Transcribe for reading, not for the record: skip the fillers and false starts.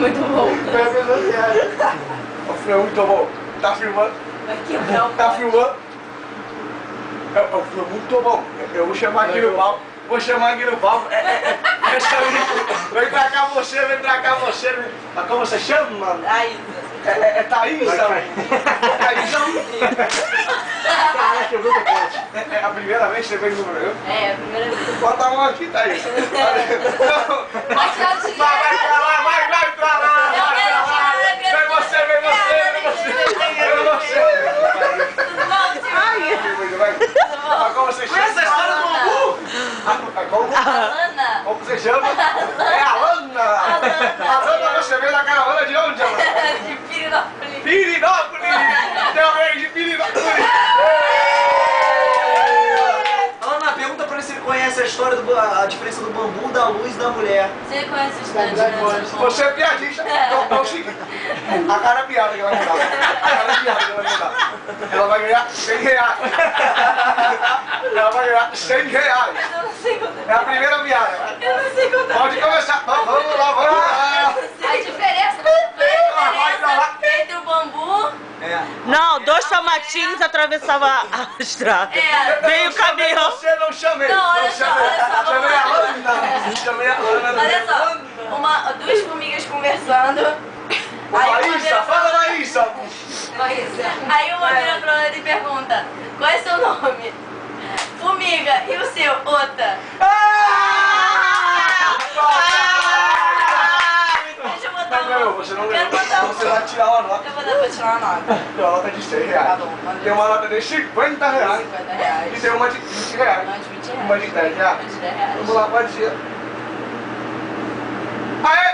muito bom. Foi 12 reais. Foi muito bom. Tá filmando? Vai quebrar o Tá pote. filmando? Foi muito bom. Eu vou chamar aqui no palco. Vou chamar aqui no palco. Vem pra cá você, vem pra cá você. Mas como você chama? Thaísa. É Thaísa. Thaísa. Caraca, quebrou o pote. É a primeira vez que você vem no programa? É, a primeira vez. Bota a mão aqui, Thaísa. Vai Vai pra lá, vai pra lá. Vem você, vem você, vem você. Vem você. Tudo bom, tio? Mas como você chama? Essa é a história do bambu. Como? Alana. Como você chama? É a Lana! A Lana, você veio da caravana de onde, Alana? De Pirinópolis. Pirinópolis! Eu venho de Pirinópolis! Ana, pergunta pra ele se ele conhece a história a diferença do bambu, da luz e da mulher. Você conhece a história de Nantes? Você é piadista, então é o seguinte. A cara é piada que ela vai dar. A cara é piada que ela vai dar. Ela vai ganhar 100 reais. Ela vai ganhar 100 reais. Eu não sei contar. É a primeira piada. Eu não sei contar. Pode começar. Vamos lá, vamos lá. A diferença entre o bambu... Não, 2 tomatinhos atravessavam a estrada. Veio o caminhão. Você não chamei. Não, olha só, olha só. Chamei a Lana. Chamei a Lana. Olha só, duas formigas conversando. Laísa, fala Laísa. Aí uma vira pra outra e pergunta: qual é seu nome? Formiga, e o seu? Ota. Deixa eu botar Não, você não quero ganhou. botar Você vai tirar uma nota. Eu vou dar pra tirar uma nota. Tem uma nota de 100 reais. Tá bom, manda Tem uma nota de 50 reais. 50 reais. E tem uma de 20 reais. Uma de 20 reais. Uma de 10 reais. Uma de 10 reais. Vamos lá, pode ser. Aê!